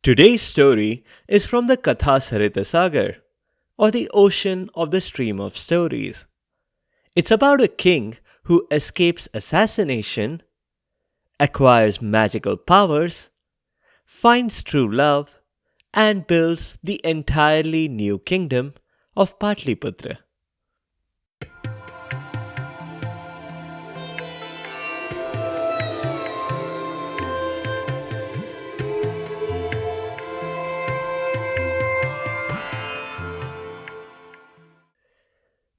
Today's story is from the Kathasaritasagara, or the ocean of the stream of stories. It's about a king who escapes assassination, acquires magical powers, finds true love, and builds the entirely new kingdom of Putra.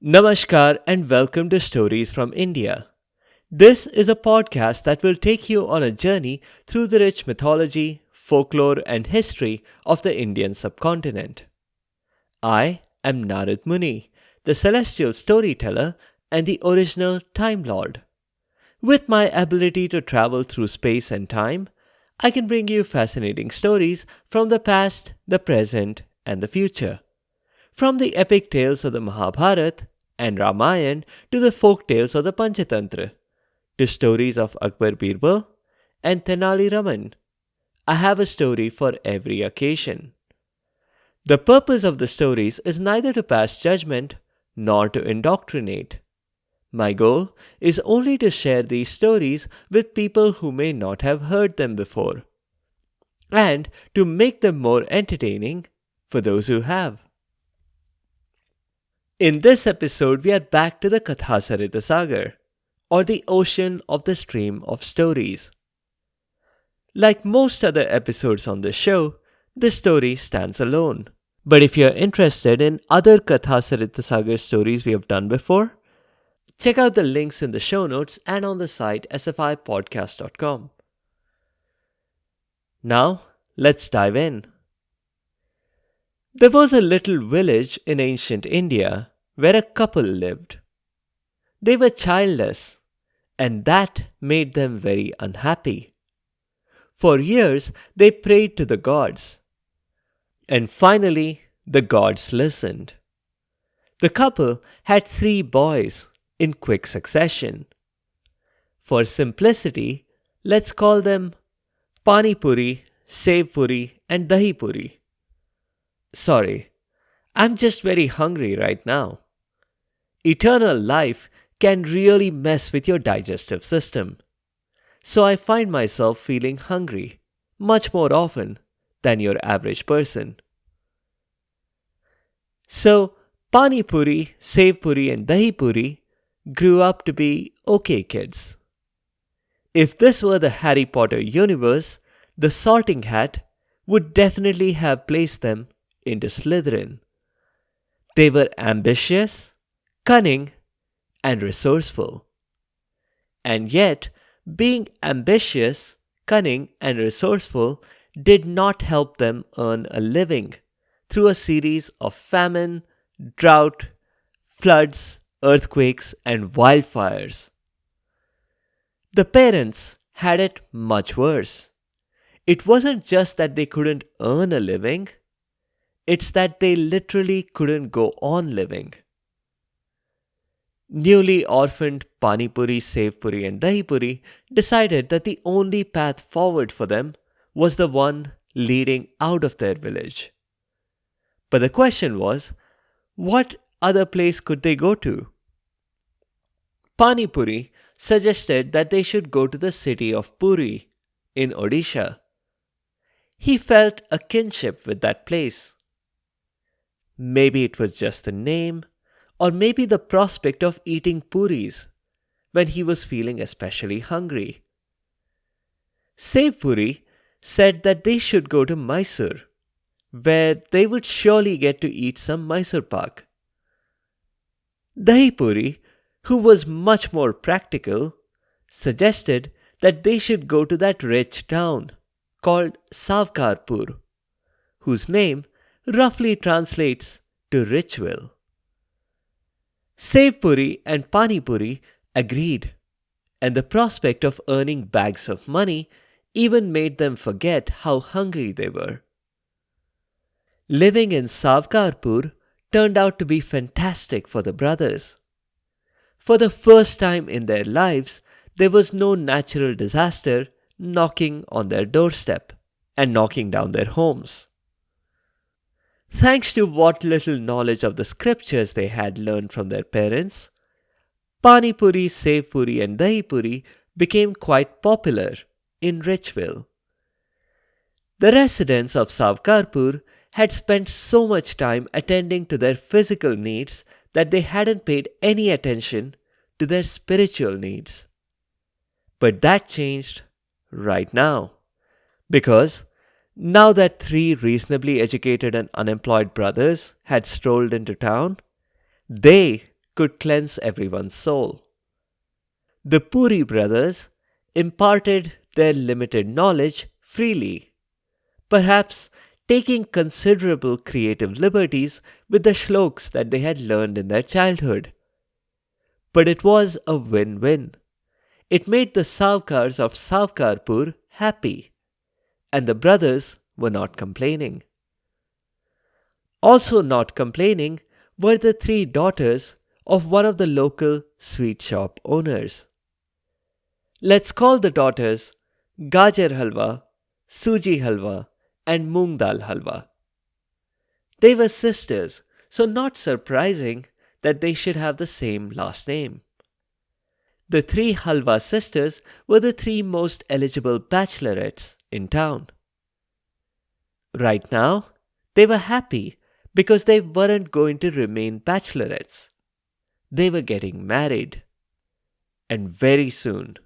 Namaskar and welcome to Stories from India. This is a podcast that will take you on a journey through the rich mythology, folklore, and history of the Indian subcontinent. I am Narad Muni, the celestial storyteller and the original Time Lord. With my ability to travel through space and time, I can bring you fascinating stories from the past, the present, and the future. From the epic tales of the Mahabharata and Ramayana to the folk tales of the Panchatantra, to stories of Akbar Birbal and Tenali Raman, I have a story for every occasion. The purpose of the stories is neither to pass judgment nor to indoctrinate. My goal is only to share these stories with people who may not have heard them before, and to make them more entertaining for those who have. In this episode, we are back to the Kathasaritasagara, or the ocean of the stream of stories. Like most other episodes on this show, this story stands alone. But if you're interested in other Kathasaritasagara stories we have done before, check out the links in the show notes and on the site sfipodcast.com. Now, let's dive in. There was a little village in ancient India where a couple lived. They were childless, and that made them very unhappy. For years, they prayed to the gods. And finally, the gods listened. The couple had 3 boys in quick succession. For simplicity, let's call them Pani Puri, Sev Puri, and Dahi Puri. Sorry, I'm just very hungry right now. Eternal life can really mess with your digestive system. So I find myself feeling hungry much more often than your average person. So, Pani Puri, Sev Puri, and Dahi Puri grew up to be okay kids. If this were the Harry Potter universe, the Sorting Hat would definitely have placed them into Slytherin. They were ambitious, cunning, and resourceful. And yet, being ambitious, cunning, and resourceful did not help them earn a living through a series of famine, drought, floods, earthquakes, and wildfires. The parents had it much worse. It wasn't just that they couldn't earn a living, it's that they literally couldn't go on living. Newly orphaned Pani Puri, Sev Puri, and Dahi Puri decided that the only path forward for them was the one leading out of their village. But the question was, what other place could they go to? Pani Puri suggested that they should go to the city of Puri in Odisha. He felt a kinship with that place. Maybe it was just the name, or maybe the prospect of eating puris when he was feeling especially hungry. Sev Puri said that they should go to Mysore, where they would surely get to eat some Mysore pak. Dahi Puri, who was much more practical, suggested that they should go to that rich town called Savkarpur, whose name roughly translates to Richville. Sev Puri and Pani Puri agreed, and the prospect of earning bags of money even made them forget how hungry they were. Living in Savkarpur turned out to be fantastic for the brothers. For the first time in their lives, there was no natural disaster knocking on their doorstep, and knocking down their homes. Thanks to what little knowledge of the scriptures they had learned from their parents, Pani Puri, Sev Puri, and Dahi Puri became quite popular in Richville. The residents of Savkarpur had spent so much time attending to their physical needs that they hadn't paid any attention to their spiritual needs. But that changed right now. Because now that three reasonably educated and unemployed brothers had strolled into town, they could cleanse everyone's soul. The Puri brothers imparted their limited knowledge freely, perhaps taking considerable creative liberties with the shloks that they had learned in their childhood. But it was a win-win. It made the Savkars of Savkarpur happy, and the brothers were not complaining. Also not complaining were the three daughters of one of the local sweet shop owners. Let's call the daughters Gajar Halwa, Suji Halwa, and Moong Dal Halwa. They were sisters, so not surprising that they should have the same last name. The three Halwa sisters were the three most eligible bachelorettes in town. Right now, they were happy because they weren't going to remain bachelorettes. They were getting married. And very soon.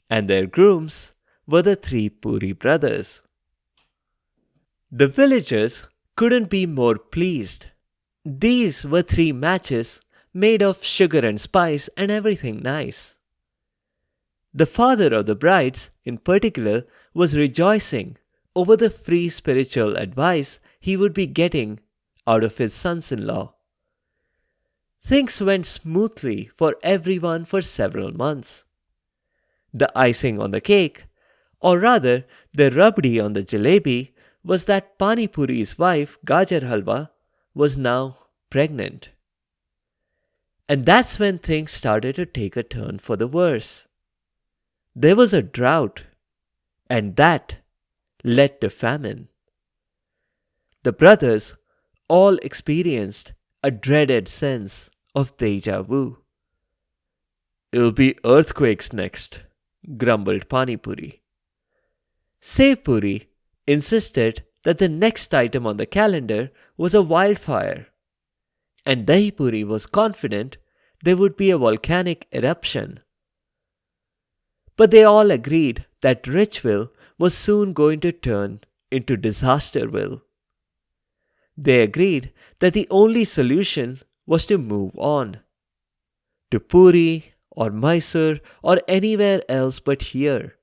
And their grooms were the three Puri brothers. The villagers couldn't be more pleased. These were three matches made of sugar and spice and everything nice. The father of the brides, in particular, was rejoicing over the free spiritual advice he would be getting out of his sons-in-law. Things went smoothly for everyone for several months. The icing on the cake, or rather the rabdi on the jalebi, was that Pani Puri's wife, Gajar Halwa, was now pregnant. And that's when things started to take a turn for the worse. There was a drought, and that led to famine. The brothers all experienced a dreaded sense of deja vu. "It'll be earthquakes next," grumbled Pani Puri. Sev Puri insisted that the next item on the calendar was a wildfire, and Dahi Puri was confident there would be a volcanic eruption. But they all agreed that Richville was soon going to turn into Disasterville. They agreed that the only solution was to move on. To Puri or Mysore or anywhere else but here.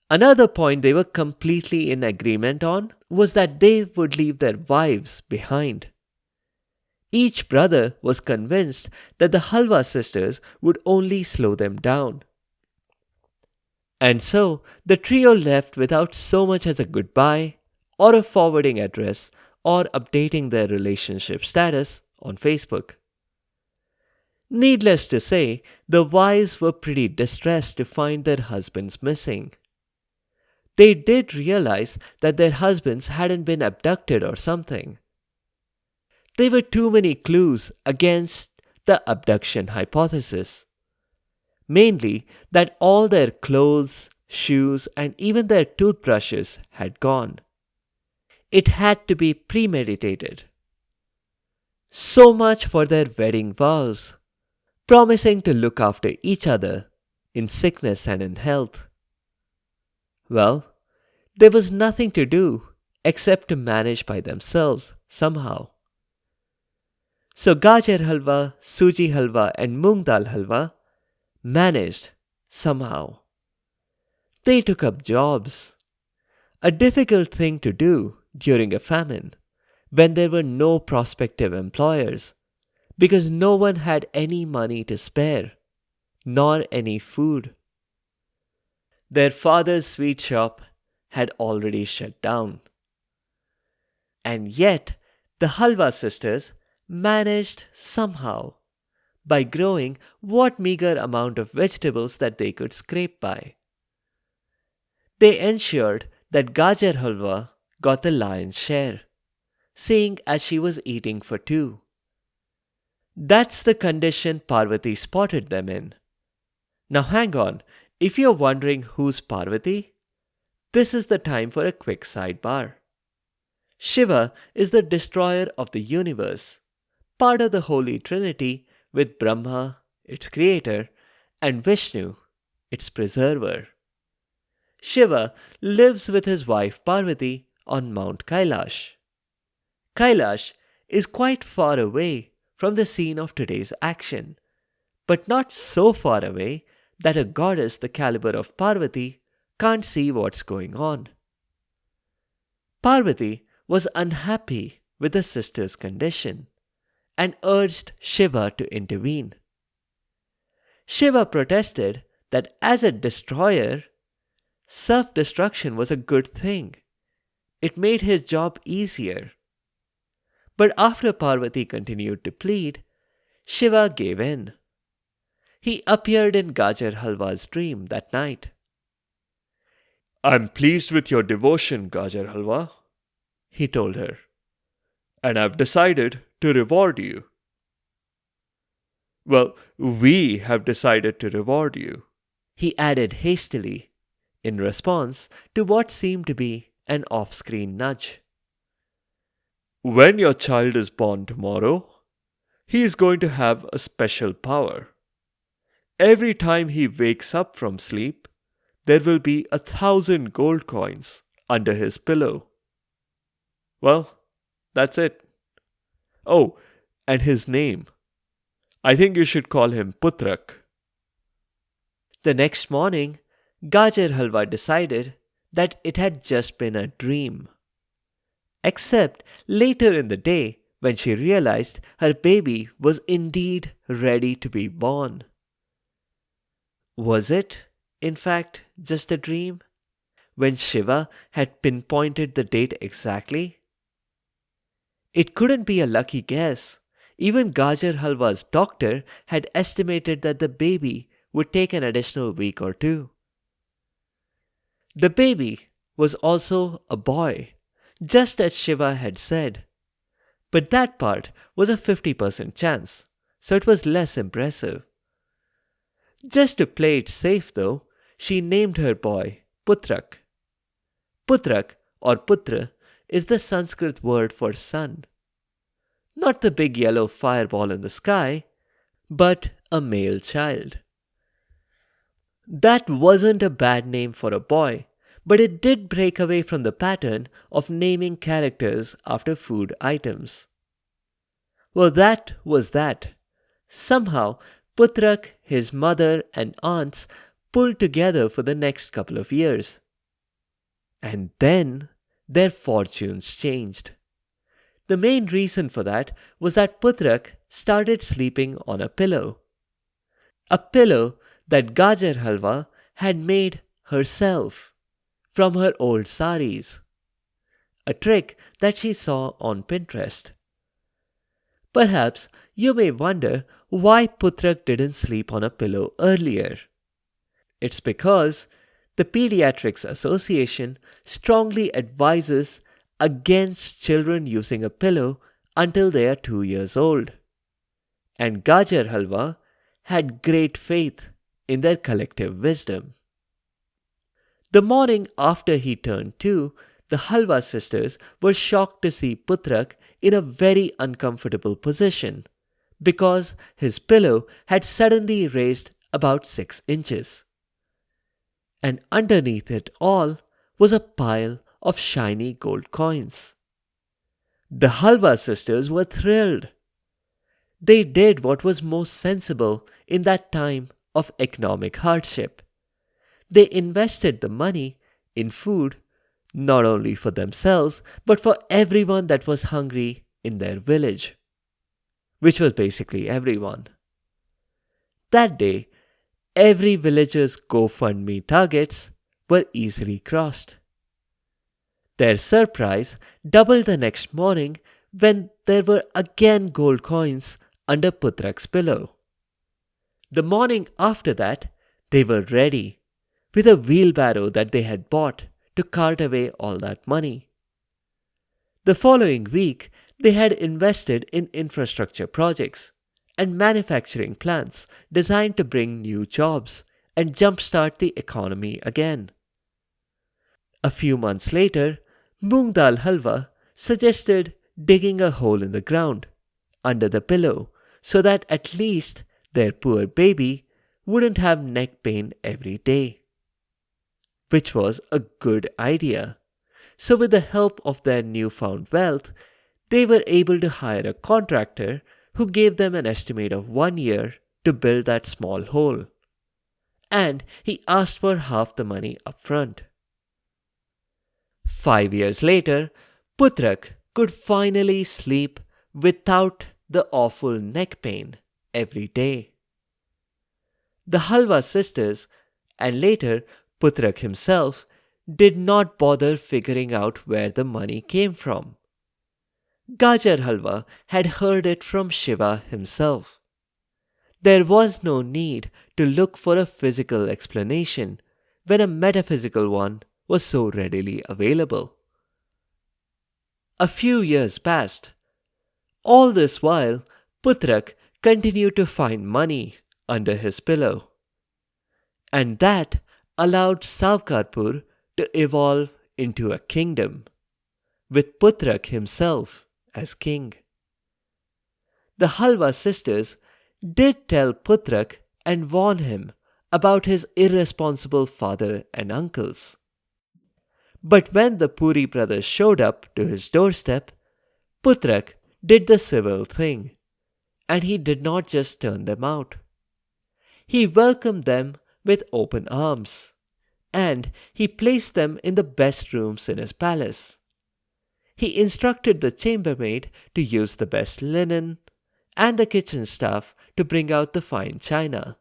Another point they were completely in agreement on was that they would leave their wives behind. Each brother was convinced that the Halwa sisters would only slow them down. And so the trio left without so much as a goodbye or a forwarding address or updating their relationship status on Facebook. Needless to say, the wives were pretty distressed to find their husbands missing. They did realize that their husbands hadn't been abducted or something. There were too many clues against the abduction hypothesis. Mainly that all their clothes, shoes, and even their toothbrushes had gone. It had to be premeditated. So much for their wedding vows, promising to look after each other in sickness and in health. Well, there was nothing to do except to manage by themselves somehow. So Gajar Halwa, Suji Halwa, and Moong Dal Halwa managed somehow. They took up jobs, a difficult thing to do during a famine when there were no prospective employers because no one had any money to spare, nor any food. Their father's sweet shop had already shut down. And yet the Halwa sisters managed somehow by growing what meager amount of vegetables that they could scrape by. They ensured that Gajar Halwa got the lion's share, seeing as she was eating for two. That's the condition Parvati spotted them in. Now hang on, if you're wondering who's Parvati, this is the time for a quick sidebar. Shiva is the destroyer of the universe, part of the Holy Trinity with Brahma, its creator, and Vishnu, its preserver. Shiva lives with his wife Parvati on Mount Kailash. Kailash is quite far away from the scene of today's action, but not so far away that a goddess the caliber of Parvati can't see what's going on. Parvati was unhappy with the sister's condition and urged Shiva to intervene. Shiva protested that as a destroyer, self destruction was a good thing. It made his job easier. But after Parvati continued to plead, Shiva gave in. He appeared in Gajar Halwa's dream that night. "I'm pleased with your devotion, Gajar Halwa," he told her, "and I've decided to reward you." "Well, we have decided to reward you," he added hastily, in response to what seemed to be an off-screen nudge. "When your child is born tomorrow, he is going to have a special power. Every time he wakes up from sleep, there will be 1,000 gold coins under his pillow. Well, that's it. Oh, and his name. I think you should call him Putrak." The next morning, Gajar Halwa decided that it had just been a dream. Except later in the day when she realized her baby was indeed ready to be born. Was it, in fact, just a dream? When Shiva had pinpointed the date exactly? It couldn't be a lucky guess. Even Gajar Halwa's doctor had estimated that the baby would take an additional week or two. The baby was also a boy, just as Shiva had said. But that part was a 50% chance, so it was less impressive. Just to play it safe though, she named her boy Putrak. Putrak or Putra is the Sanskrit word for son. Not the big yellow fireball in the sky, but a male child. That wasn't a bad name for a boy, but it did break away from the pattern of naming characters after food items. Well, that was that. Somehow, Putrak, his mother, and aunts pulled together for the next couple of years. And then their fortunes changed. The main reason for that was that Putrak started sleeping on a pillow. A pillow that Gajar Halwa had made herself from her old saris. A trick that she saw on Pinterest. Perhaps you may wonder why Putrak didn't sleep on a pillow earlier. It's because the Pediatrics Association strongly advises against children using a pillow until they are 2 years old. And Gajar Halwa had great faith in their collective wisdom. The morning after he turned 2, the Halwa sisters were shocked to see Putrak in a very uncomfortable position because his pillow had suddenly raised about 6 inches. And underneath it all was a pile of shiny gold coins. The Halwa sisters were thrilled. They did what was most sensible in that time of economic hardship. They invested the money in food, not only for themselves, but for everyone that was hungry in their village, which was basically everyone. That day, every villager's GoFundMe targets were easily crossed. Their surprise doubled the next morning when there were again gold coins under Putrak's pillow. The morning after that, they were ready, with a wheelbarrow that they had bought to cart away all that money. The following week, they had invested in infrastructure projects and manufacturing plants designed to bring new jobs and jumpstart the economy again. A few months later, Moong Dal Halwa suggested digging a hole in the ground under the pillow so that at least their poor baby wouldn't have neck pain every day. Which was a good idea. So, with the help of their newfound wealth, they were able to hire a contractor who gave them an estimate of 1 year to build that small hole. And he asked for half the money up front. 5 years later, Putrak could finally sleep without the awful neck pain every day. The Halwa sisters, and later Putrak himself, did not bother figuring out where the money came from. Gajar Halwa had heard it from Shiva himself. There was no need to look for a physical explanation when a metaphysical one was so readily available. A few years passed. All this while, Putrak continued to find money under his pillow. And that allowed Savkarpur to evolve into a kingdom, with Putrak himself as king. The Halwa sisters did tell Putrak and warn him about his irresponsible father and uncles. But when the Puri brothers showed up to his doorstep, Putrak did the civil thing, and he did not just turn them out. He welcomed them with open arms, and he placed them in the best rooms in his palace. He instructed the chambermaid to use the best linen, and the kitchen staff to bring out the fine china.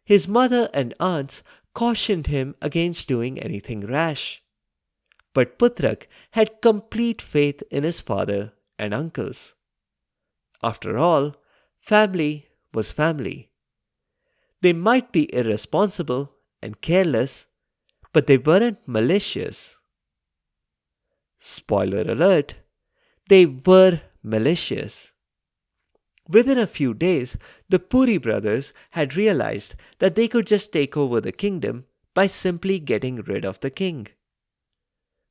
His mother and aunts cautioned him against doing anything rash. But Putrak had complete faith in his father and uncles. After all, family was family. They might be irresponsible and careless, but they weren't malicious. Spoiler alert, they were malicious. Within a few days, the Puri brothers had realized that they could just take over the kingdom by simply getting rid of the king.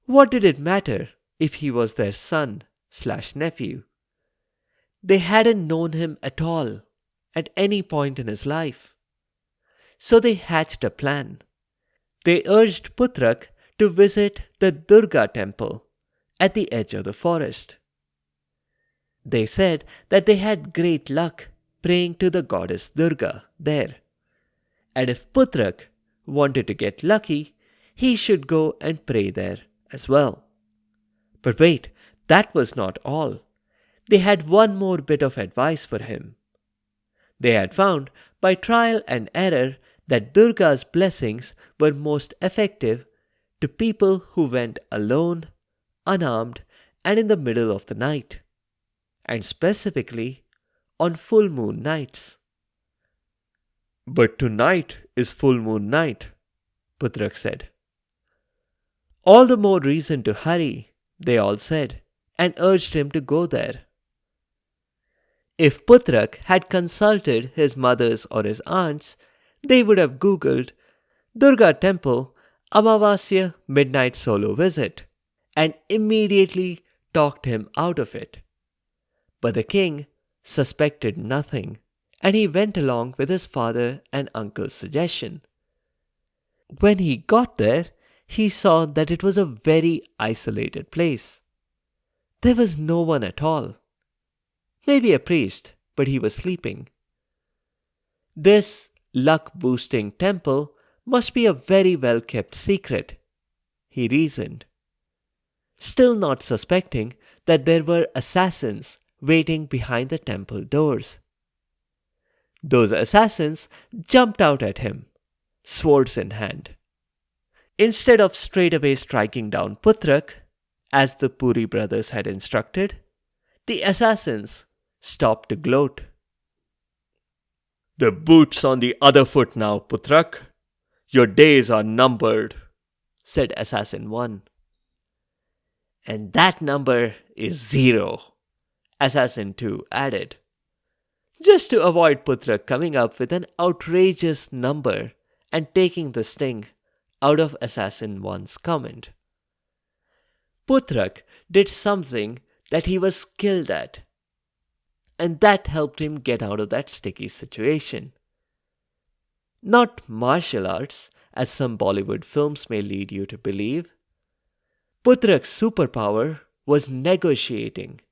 What did it matter if he was their son/nephew? They hadn't known him at all, at any point in his life. So they hatched a plan. They urged Putrak to visit the Durga temple at the edge of the forest. They said that they had great luck praying to the goddess Durga there, and if Putrak wanted to get lucky, he should go and pray there as well. But wait, that was not all. They had one more bit of advice for him. They had found by trial and error that Durga's blessings were most effective to people who went alone, unarmed, and in the middle of the night, and specifically on full moon nights. But tonight is full moon night, Putrak said. All the more reason to hurry, they all said, and urged him to go there. If Putrak had consulted his mothers or his aunts, they would have googled Durga Temple Amavasya Midnight Solo Visit and immediately talked him out of it. But the king suspected nothing, and he went along with his father and uncle's suggestion. When he got there, he saw that it was a very isolated place. There was no one at all. Maybe a priest, but he was sleeping. This luck-boosting temple must be a very well-kept secret, he reasoned, still not suspecting that there were assassins waiting behind the temple doors. Those assassins jumped out at him, swords in hand. Instead of straightaway striking down Putrak, as the Puri brothers had instructed, the assassins stopped to gloat. "The boot's on the other foot now, Putrak. "Your days are numbered," said Assassin 1. "And that number is 0, Assassin 2 added, just to avoid Putra coming up with an outrageous number and taking the sting out of Assassin 1's comment. Putrak did something that he was skilled at, and that helped him get out of that sticky situation. Not martial arts, as some Bollywood films may lead you to believe. Putrak's superpower was negotiating.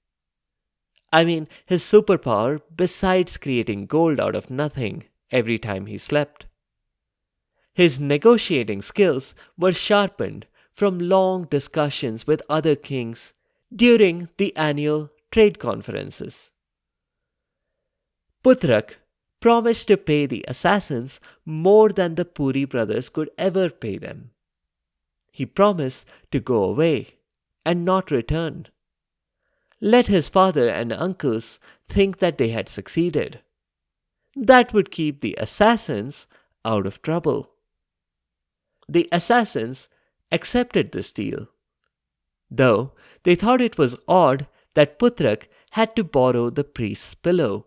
I mean, his superpower besides creating gold out of nothing every time he slept. His negotiating skills were sharpened from long discussions with other kings during the annual trade conferences. Putrak promised to pay the assassins more than the Puri brothers could ever pay them. He promised to go away and not return. Let his father and uncles think that they had succeeded. That would keep the assassins out of trouble. The assassins accepted this deal, though they thought it was odd that Putrak had to borrow the priest's pillow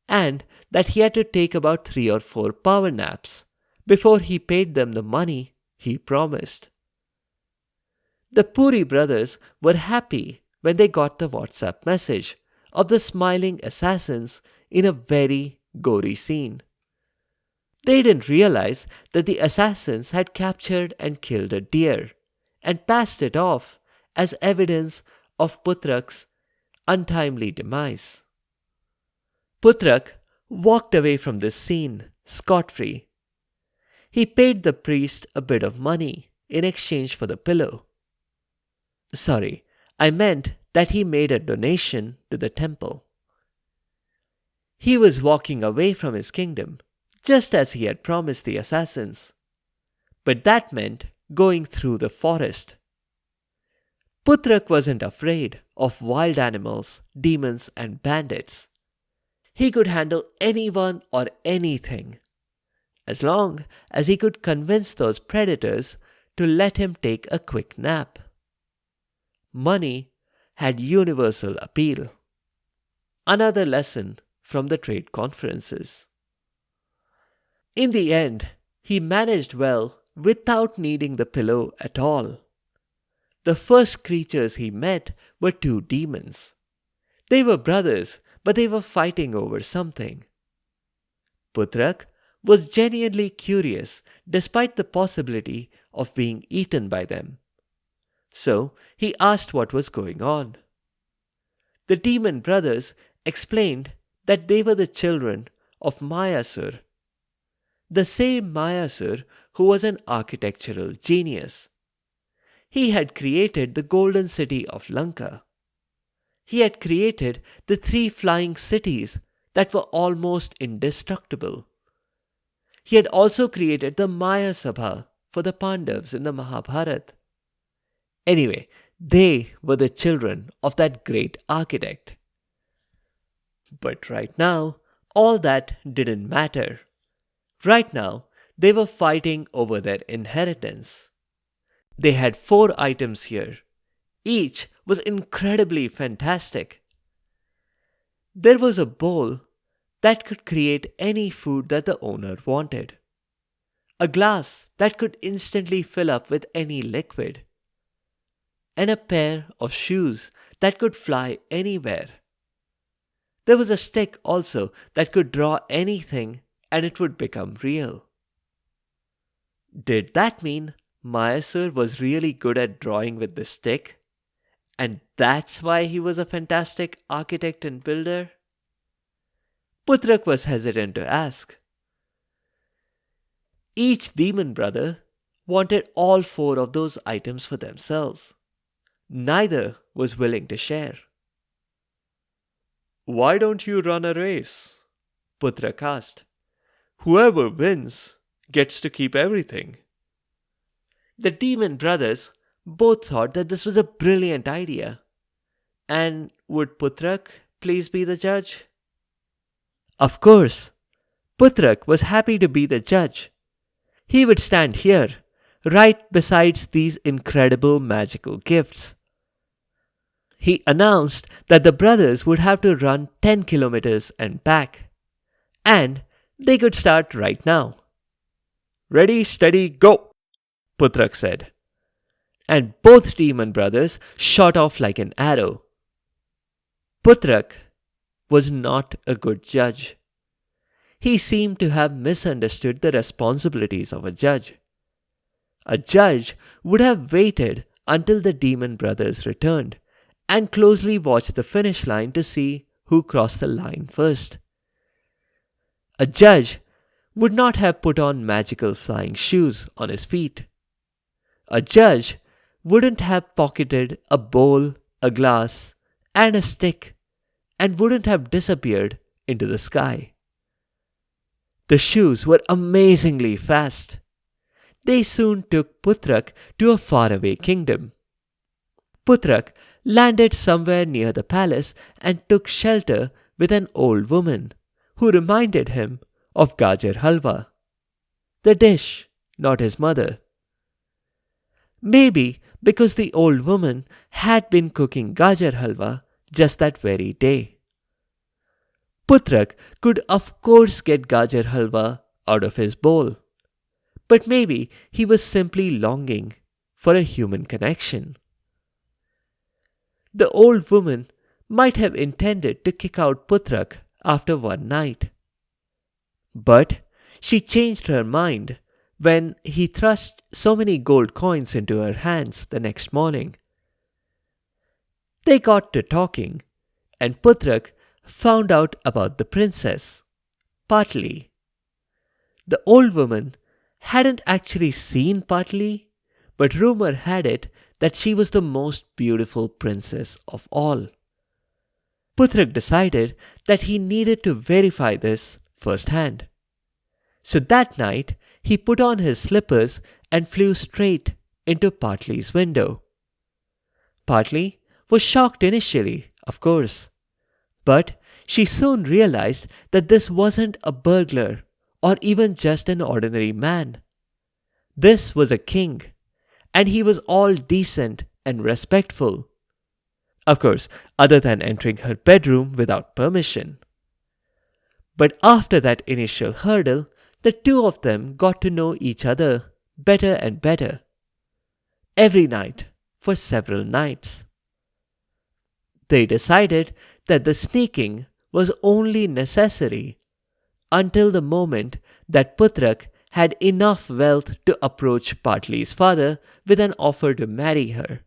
and that he had to take about 3 or 4 power naps before he paid them the money he promised. The Puri brothers were happy when they got the WhatsApp message of the smiling assassins in a very gory scene. They didn't realize that the assassins had captured and killed a deer and passed it off as evidence of Putrak's untimely demise. Putrak walked away from this scene scot-free. He paid the priest a bit of money in exchange for the pillow. Sorry, I meant that he made a donation to the temple. He was walking away from his kingdom, just as he had promised the assassins. But that meant going through the forest. Putrak wasn't afraid of wild animals, demons, and bandits. He could handle anyone or anything, as long as he could convince those predators to let him take a quick nap. Money had universal appeal. Another lesson from the trade conferences. In the end, he managed well without needing the pillow at all. The first creatures he met were 2 demons. They were brothers, but they were fighting over something. Putrak was genuinely curious despite the possibility of being eaten by them. So he asked what was going on. The demon brothers explained that they were the children of Mayasur, the same Mayasur who was an architectural genius. He had created the golden city of Lanka. He had created the 3 flying cities that were almost indestructible. He had also created the Maya Sabha for the Pandavas in the Mahabharata. Anyway, they were the children of that great architect. But right now, all that didn't matter. Right now, they were fighting over their inheritance. They had 4 items here. Each was incredibly fantastic. There was a bowl that could create any food that the owner wanted. A glass that could instantly fill up with any liquid. And a pair of shoes that could fly anywhere. There was a stick also that could draw anything and it would become real. Did that mean Mayasur was really good at drawing with the stick? And that's why he was a fantastic architect and builder? Putrak was hesitant to ask. Each demon brother wanted all 4 of those items for themselves. Neither was willing to share. "Why don't you run a race?" Putrak asked. "Whoever wins gets to keep everything." The demon brothers both thought that this was a brilliant idea. And would Putrak please be the judge? Of course, Putrak was happy to be the judge. he would stand here, right beside these incredible magical gifts. He announced that the brothers would have to run 10 kilometers and back, and they could start right now. Ready, steady, go, Putrak said. And both demon brothers shot off like an arrow. Putrak was not a good judge. He seemed to have misunderstood the responsibilities of a judge. A judge would have waited until the demon brothers returned and closely watched the finish line to see who crossed the line first. A judge would not have put on magical flying shoes on his feet. A judge wouldn't have pocketed a bowl, a glass, and a stick and wouldn't have disappeared into the sky. The shoes were amazingly fast. They soon took Putrak to a faraway kingdom. Putrak landed somewhere near the palace and took shelter with an old woman who reminded him of Gajar Halwa, the dish, not his mother. Maybe because the old woman had been cooking Gajar Halwa just that very day. Putrak could of course get Gajar Halwa out of his bowl, but maybe he was simply longing for a human connection. The old woman might have intended to kick out Putrak after one night, but she changed her mind when he thrust so many gold coins into her hands the next morning. They got to talking, and Putrak found out about the princess, Patli. The old woman hadn't actually seen Patli, but rumor had it that she was the most beautiful princess of all. Putrak decided that he needed to verify this firsthand. So that night, he put on his slippers and flew straight into Patli's window. Patli was shocked initially, of course, but she soon realized that this wasn't a burglar or even just an ordinary man. This was a king, and he was all decent and respectful. Of course, other than entering her bedroom without permission. But after that initial hurdle, the two of them got to know each other better and better. Every night, for several nights. They decided that the sneaking was only necessary until the moment that Putrak had enough wealth to approach Patli's father with an offer to marry her.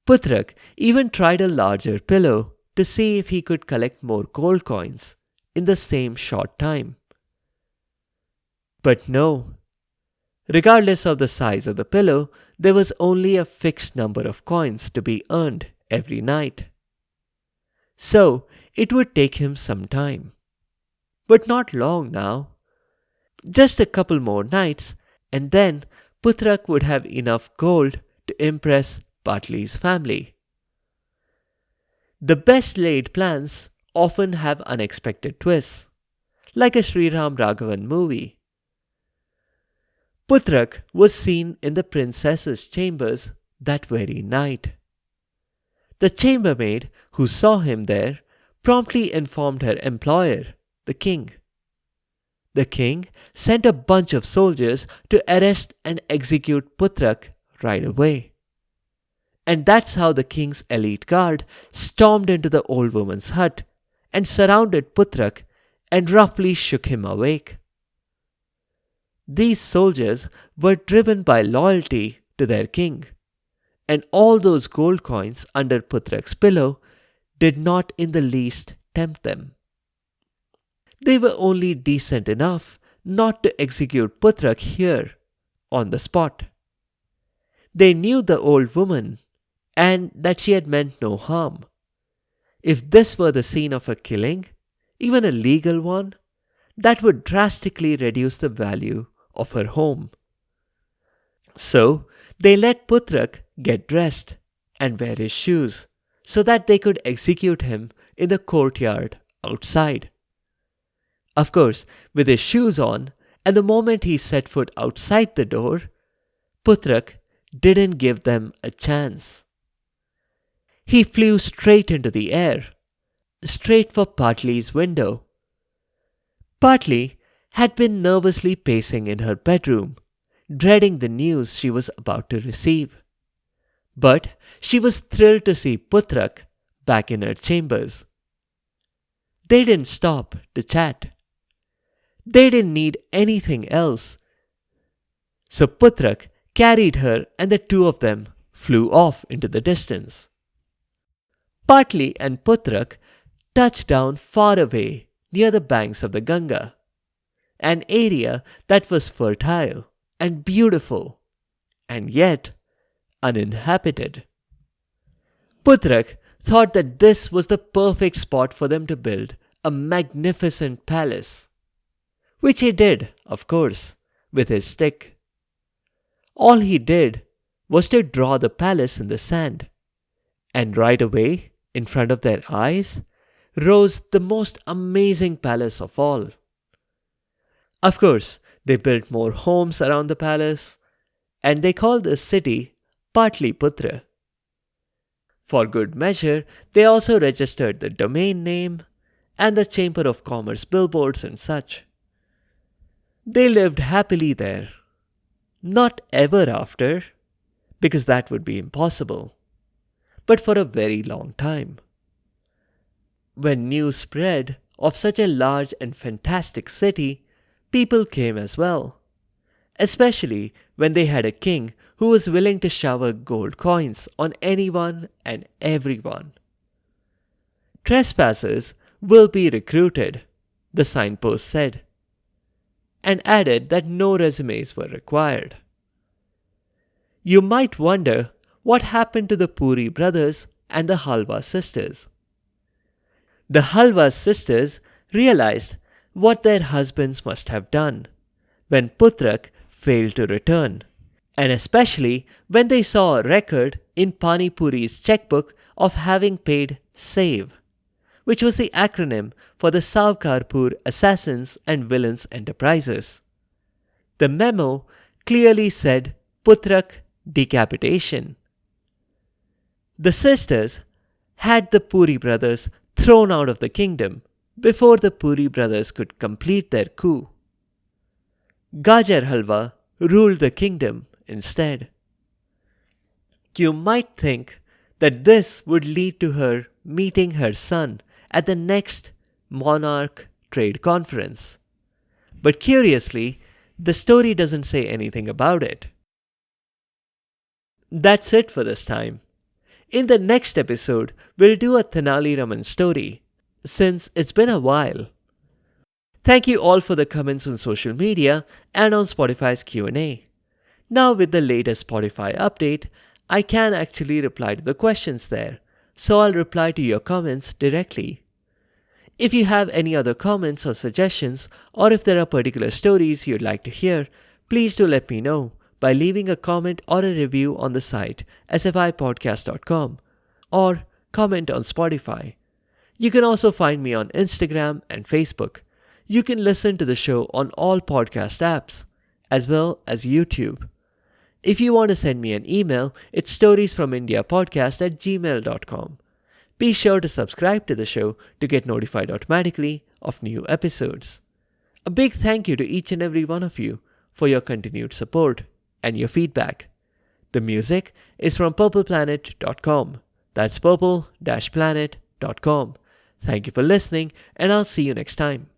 Putrak even tried a larger pillow to see if he could collect more gold coins in the same short time. But no. Regardless of the size of the pillow, there was only a fixed number of coins to be earned every night. So it would take him some time. But not long now. Just a couple more nights, and then Putrak would have enough gold to impress Patli's family. The best laid plans often have unexpected twists, like a Sriram Raghavan movie. Putrak was seen in the princess's chambers that very night. The chambermaid who saw him there promptly informed her employer, the king. The king sent a bunch of soldiers to arrest and execute Putrak right away. And that's how the king's elite guard stormed into the old woman's hut and surrounded Putrak and roughly shook him awake. These soldiers were driven by loyalty to their king, and all those gold coins under Putrak's pillow did not in the least tempt them. They were only decent enough not to execute Putrak here, on the spot. They knew the old woman and that she had meant no harm. If this were the scene of a killing, even a legal one, that would drastically reduce the value of her home. So they let Putrak get dressed and wear his shoes so that they could execute him in the courtyard outside. Of course, with his shoes on And the moment he set foot outside the door, Putrak didn't give them a chance. He flew straight into the air, straight for Patli's window. Patli had been nervously pacing in her bedroom, dreading the news she was about to receive. But she was thrilled to see Putrak back in her chambers. They didn't stop to chat. They didn't need anything else. So Putrak carried her and the two of them flew off into the distance. Patli and Putrak touched down far away near the banks of the Ganga, an area that was fertile and beautiful, and yet uninhabited. Putrak thought that this was the perfect spot for them to build a magnificent palace, which he did, of course, with his stick. All he did was to draw the palace in the sand, and right away, in front of their eyes, rose the most amazing palace of all. Of course, they built more homes around the palace, and they called the city Patliputra. For good measure, they also registered the domain name and the Chamber of Commerce billboards and such. They lived happily there. Not ever after, because that would be impossible, but for a very long time. When news spread of such a large and fantastic city, people came as well, especially when they had a king who was willing to shower gold coins on anyone and everyone. Trespassers will be recruited, the signpost said, and added that no resumes were required. You might wonder what happened to the Puri brothers and the Halwa sisters. The Halwa sisters realized what their husbands must have done when Putrak failed to return, and especially when they saw a record in Pani Puri's checkbook of having paid SAVE, which was the acronym for the Savkarpur Assassins and Villains Enterprises. The memo clearly said Putrak decapitation. The sisters had the Puri brothers thrown out of the kingdom before the Puri brothers could complete their coup. Gajar Halwa ruled the kingdom instead. You might think that this would lead to her meeting her son at the next monarch trade conference. But curiously, the story doesn't say anything about it. That's it for this time. In the next episode, we'll do a Thenali Raman story, since it's been a while. Thank you all for the comments on social media and on Spotify's Q&A. Now with the latest Spotify update, I can actually reply to the questions there, so I'll reply to your comments directly. If you have any other comments or suggestions, or if there are particular stories you'd like to hear, please do let me know by leaving a comment or a review on the site sfipodcast.com or comment on Spotify. You can also find me on Instagram and Facebook. You can listen to the show on all podcast apps, as well as YouTube. If you want to send me an email, it's storiesfromindiapodcast@gmail.com. Be sure to subscribe to the show to get notified automatically of new episodes. A big thank you to each and every one of you for your continued support and your feedback. The music is from purpleplanet.com. That's purple-planet.com. Thank you for listening, and I'll see you next time.